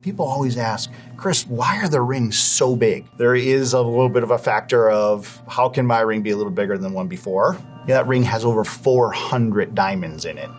People always ask, Chris, why are the rings so big? There is a little bit of a factor of how can my ring be a little bigger than one before? Yeah, that ring has over 400 diamonds in it.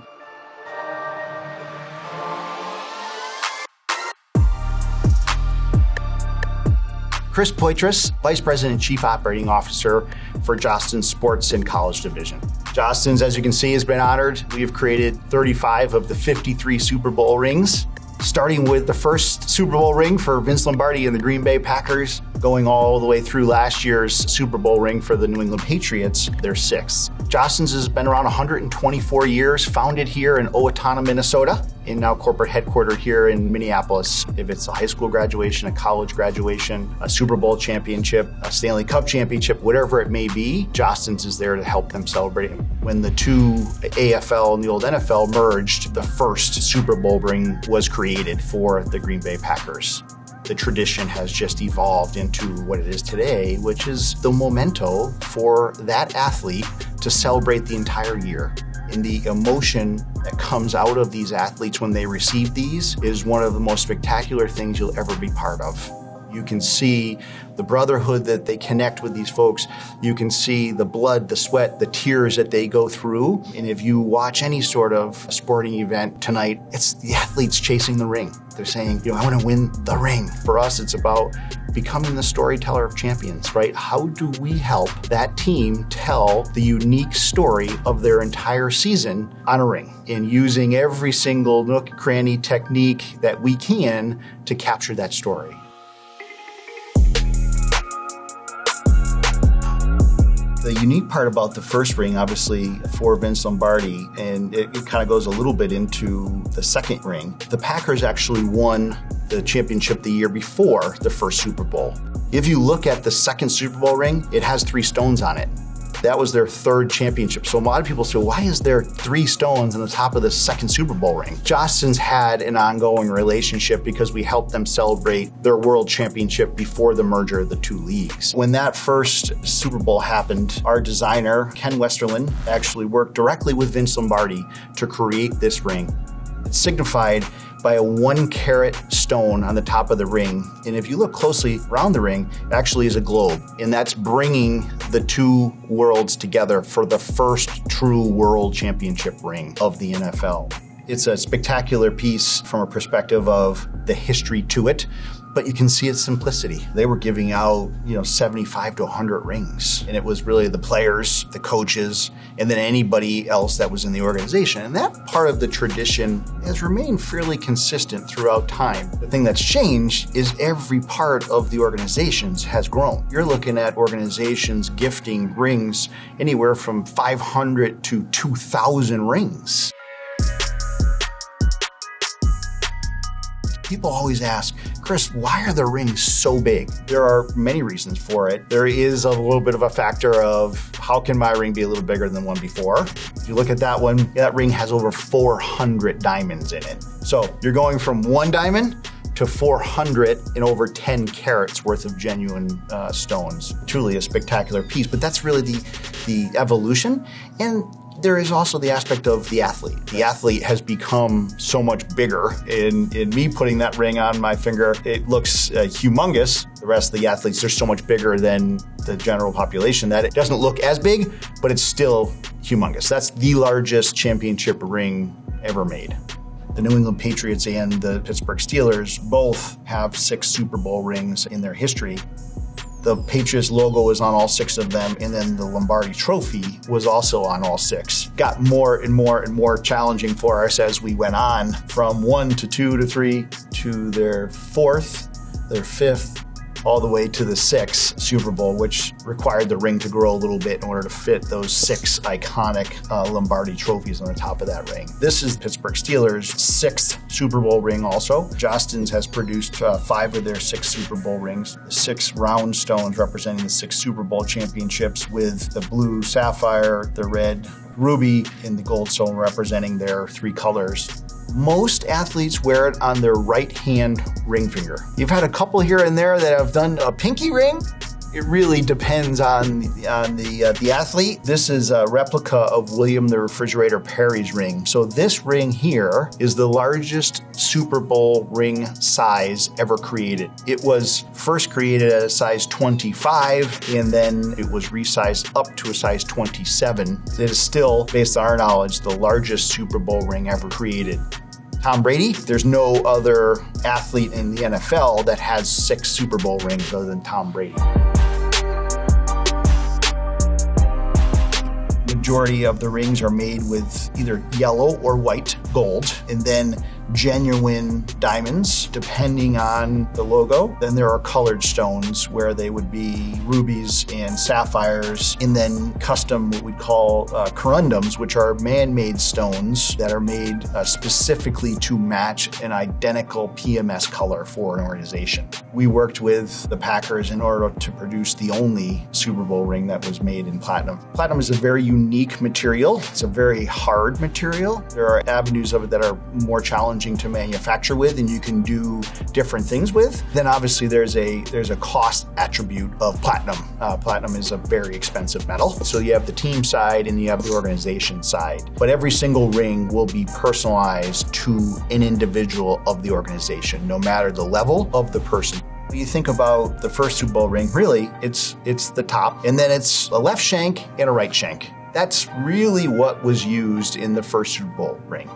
Chris Poitras, Vice President and Chief Operating Officer for Jostens Sports and College Division. Jostens, as you can see, has been honored. We have created 35 of the 53 Super Bowl rings, starting with the first Super Bowl ring for Vince Lombardi and the Green Bay Packers, going all the way through last year's Super Bowl ring for the New England Patriots, their sixth. Jostens has been around 124 years, founded here in Owatonna, Minnesota, and now corporate headquartered here in Minneapolis. If it's a high school graduation, a college graduation, a Super Bowl championship, a Stanley Cup championship, whatever it may be, Jostens is there to help them celebrate. When the two AFL and the old NFL merged, the first Super Bowl ring was created for the Green Bay Packers. The tradition has just evolved into what it is today, which is the memento for that athlete to celebrate the entire year. And the emotion that comes out of these athletes when they receive these is one of the most spectacular things you'll ever be part of. You can see the brotherhood that they connect with these folks. You can see the blood, the sweat, the tears that they go through. And if you watch any sort of sporting event tonight, it's the athletes chasing the ring. They're saying, I want to win the ring. For us, it's about becoming the storyteller of champions, right? How do we help that team tell the unique story of their entire season on a ring, and using every single nook, cranny, technique that we can to capture that story? The unique part about the first ring, obviously, for Vince Lombardi, and it kind of goes a little bit into the second ring, the Packers actually won the championship the year before the first Super Bowl. If you look at the second Super Bowl ring, it has 3 stones on it. That was their third championship. So a lot of people say, why is there 3 stones on the top of the second Super Bowl ring? Jostens had an ongoing relationship because we helped them celebrate their world championship before the merger of the two leagues. When that first Super Bowl happened, our designer, Ken Westerlin, actually worked directly with Vince Lombardi to create this ring. It's signified by a 1-carat stone on the top of the ring. And if you look closely around the ring, it actually is a globe. And that's bringing the two worlds together for the first true world championship ring of the NFL. It's a spectacular piece from a perspective of the history to it, but you can see its simplicity. They were giving out, 75 to 100 rings. And it was really the players, the coaches, and then anybody else that was in the organization. And that part of the tradition has remained fairly consistent throughout time. The thing that's changed is every part of the organizations has grown. You're looking at organizations gifting rings anywhere from 500 to 2,000 rings. People always ask, Chris, why are the rings so big? There are many reasons for it. There is a little bit of a factor of how can my ring be a little bigger than one before? If you look at that one, that ring has over 400 diamonds in it. So you're going from 1 diamond to 400 and over 10 carats worth of genuine stones. Truly a spectacular piece, but that's really the evolution. And there is also the aspect of the athlete. The athlete has become so much bigger. In me putting that ring on my finger, it looks humongous. The rest of the athletes are so much bigger than the general population that it doesn't look as big, but it's still humongous. That's the largest championship ring ever made. The New England Patriots and the Pittsburgh Steelers both have 6 Super Bowl rings in their history. The Patriots logo is on all 6 of them, and then the Lombardi Trophy was also on all 6. Got more and more and more challenging for us as we went on, from 1 to 2 to 3 to their 4th, their 5th, all the way to the 6th Super Bowl, which required the ring to grow a little bit in order to fit those 6 iconic Lombardi trophies on the top of that ring. This is Pittsburgh Steelers' 6th Super Bowl ring also. Jostens has produced 5 of their 6 Super Bowl rings. 6 round stones representing the 6 Super Bowl championships, with the blue sapphire, the red ruby, and the gold stone representing their 3 colors. Most athletes wear it on their right hand ring finger. You've had a couple here and there that have done a pinky ring. It really depends on the athlete. This is a replica of William the Refrigerator Perry's ring. So this ring here is the largest Super Bowl ring size ever created. It was first created at a size 25, and then it was resized up to a size 27. It is still, based on our knowledge, the largest Super Bowl ring ever created. Tom Brady, there's no other athlete in the NFL that has 6 Super Bowl rings other than Tom Brady. Majority of the rings are made with either yellow or white gold, and then genuine diamonds, depending on the logo. Then there are colored stones where they would be rubies and sapphires, and then custom what we call corundums, which are man-made stones that are made specifically to match an identical PMS color for an organization. We worked with the Packers in order to produce the only Super Bowl ring that was made in platinum. Platinum is a very unique material. It's a very hard material. There are avenues of it that are more challenging to manufacture with, and you can do different things with. Then obviously there's a cost attribute of platinum. Platinum is a very expensive metal. So you have the team side and you have the organization side. But every single ring will be personalized to an individual of the organization, no matter the level of the person. When you think about the first Super Bowl ring, really, it's the top, and then it's a left shank and a right shank. That's really what was used in the first Super Bowl ring.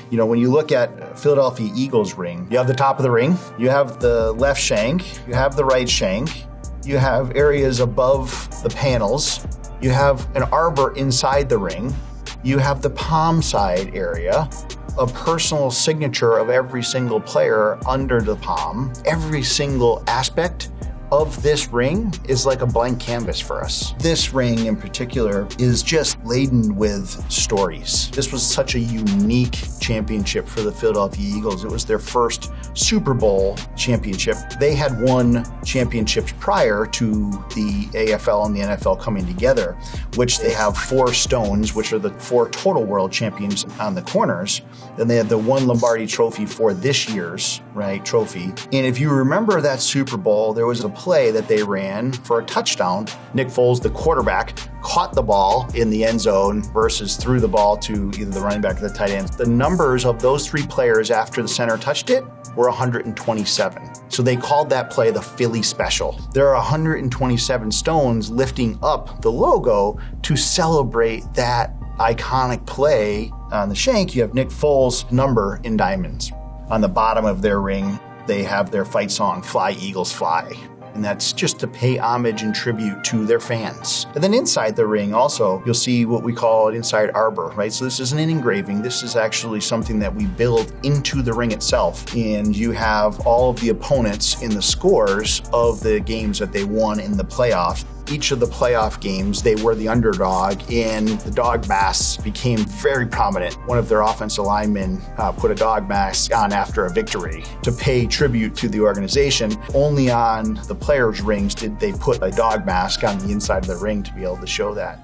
You know, when you look at Philadelphia Eagles ring, you have the top of the ring, you have the left shank, you have the right shank, you have areas above the panels, you have an arbor inside the ring, you have the palm side area, a personal signature of every single player under the palm. Every single aspect of this ring is like a blank canvas for us. This ring in particular is just laden with stories. This was such a unique championship for the Philadelphia Eagles. It was their first Super Bowl championship. They had won championships prior to the AFL and the NFL coming together, which they have 4 stones, which are the 4 total world champions on the corners. Then they had the 1 Lombardi trophy for this year's, trophy. And if you remember that Super Bowl, there was a play that they ran for a touchdown. Nick Foles, the quarterback, caught the ball in the end zone versus threw the ball to either the running back or the tight end. The numbers of those 3 players after the center touched it were 127. So they called that play the Philly Special. There are 127 stones lifting up the logo to celebrate that iconic play. On the shank, you have Nick Foles' number in diamonds. On the bottom of their ring, they have their fight song, Fly Eagles Fly. And that's just to pay homage and tribute to their fans. And then inside the ring also, you'll see what we call an inside arbor, So this isn't an engraving. This is actually something that we build into the ring itself. And you have all of the opponents in the scores of the games that they won in the playoffs. Each of the playoff games, they were the underdog, and the dog mask became very prominent. One of their offensive linemen put a dog mask on after a victory to pay tribute to the organization. Only on the players' rings did they put a dog mask on the inside of the ring to be able to show that.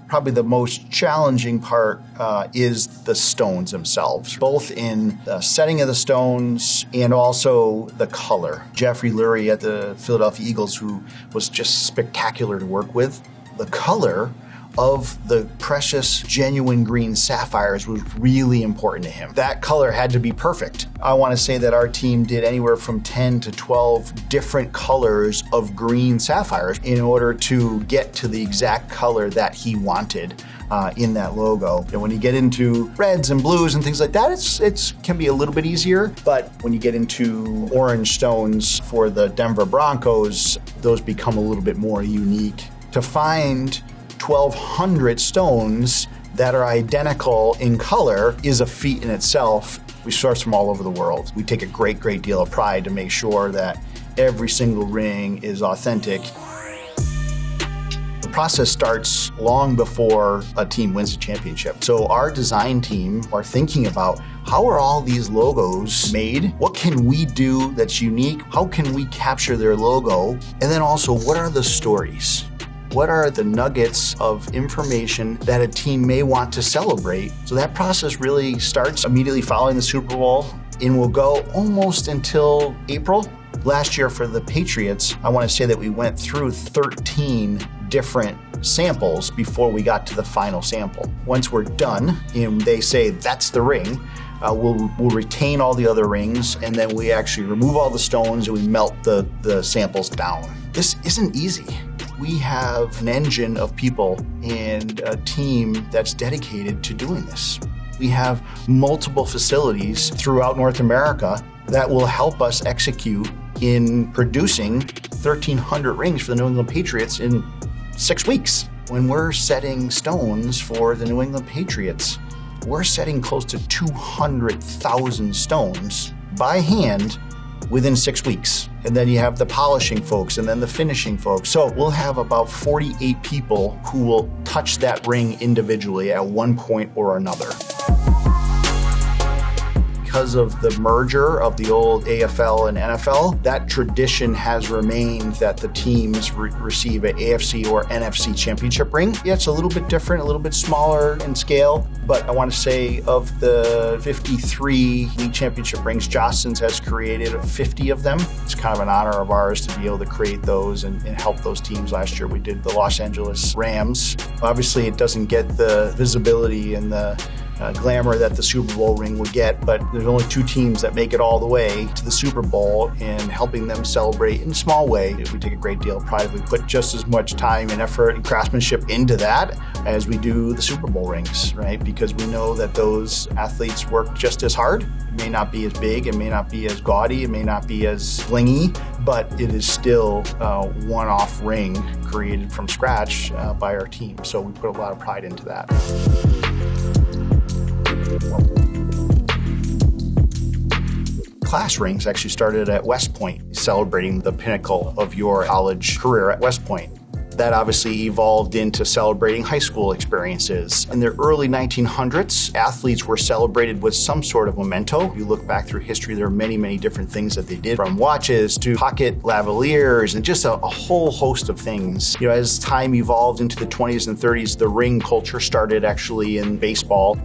Probably the most challenging part is the stones themselves, both in the setting of the stones and also the color. Jeffrey Lurie at the Philadelphia Eagles, who was just spectacular to work with, the color of the precious, genuine green sapphires was really important to him. That color had to be perfect. I want to say that our team did anywhere from 10 to 12 different colors of green sapphires in order to get to the exact color that he wanted in that logo. And when you get into reds and blues and things like that, it can be a little bit easier. But when you get into orange stones for the Denver Broncos, those become a little bit more unique. To find 1,200 stones that are identical in color is a feat in itself. We source from all over the world. We take a great deal of pride to make sure that every single ring is authentic. The process starts long before a team wins a championship. So our design team are thinking about, how are all these logos made? What can we do that's unique? How can we capture their logo? And then also, what are the stories? What are the nuggets of information that a team may want to celebrate? So that process really starts immediately following the Super Bowl and will go almost until April. Last year for the Patriots, I want to say that we went through 13 different samples before we got to the final sample. Once we're done and they say that's the ring, we'll retain all the other rings, and then we actually remove all the stones and we melt the samples down. This isn't easy. We have an engine of people and a team that's dedicated to doing this. We have multiple facilities throughout North America that will help us execute in producing 1,300 rings for the New England Patriots in 6 weeks. When we're setting stones for the New England Patriots, we're setting close to 200,000 stones by hand within 6 weeks. And then you have the polishing folks and then the finishing folks. So we'll have about 48 people who will touch that ring individually at one point or another. Because of the merger of the old AFL and NFL, that tradition has remained that the teams receive an AFC or NFC championship ring. Yeah, it's a little bit different, a little bit smaller in scale, but I want to say of the 53 league championship rings, Jostens has created 50 of them. It's kind of an honor of ours to be able to create those and help those teams. Last year we did the Los Angeles Rams. Obviously it doesn't get the visibility and the glamour that the Super Bowl ring would get, but there's only 2 teams that make it all the way to the Super Bowl, and helping them celebrate in a small way, we take a great deal of pride. We put just as much time and effort and craftsmanship into that as we do the Super Bowl rings, right? Because we know that those athletes work just as hard. It may not be as big, it may not be as gaudy, it may not be as blingy, but it is still a one-off ring created from scratch by our team. So we put a lot of pride into that. Class rings actually started at West Point, celebrating the pinnacle of your college career at West Point. That obviously evolved into celebrating high school experiences. In the early 1900s, athletes were celebrated with some sort of memento. You look back through history, there are many, many different things that they did, from watches to pocket lavaliers and just a whole host of things. You know, as time evolved into the 20s and 30s, the ring culture started actually in baseball.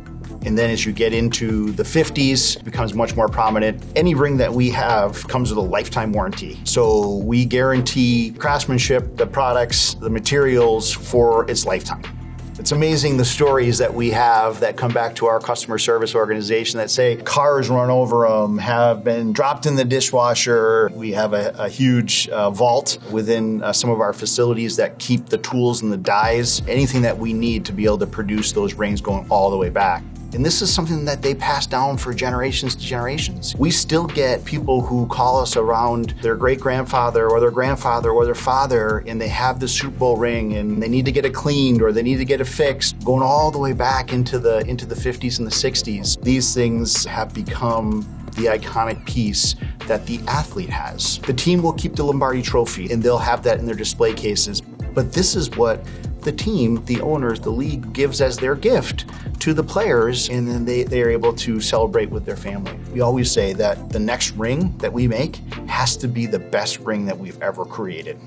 And then as you get into the 50s, it becomes much more prominent. Any ring that we have comes with a lifetime warranty. So we guarantee craftsmanship, the products, the materials for its lifetime. It's amazing the stories that we have that come back to our customer service organization that say cars run over them, have been dropped in the dishwasher. We have a huge vault within some of our facilities that keep the tools and the dies, anything that we need to be able to produce those rings going all the way back. And this is something that they pass down for generations to generations. We still get people who call us around their great-grandfather or their grandfather or their father, and they have the Super Bowl ring and they need to get it cleaned or they need to get it fixed, going all the way back into the 50s and the 60s. These things have become the iconic piece that the athlete has. The team will keep the Lombardi Trophy and they'll have that in their display cases. But this is what the team, the owners, the league gives as their gift to the players, and then they are able to celebrate with their family. We always say that the next ring that we make has to be the best ring that we've ever created.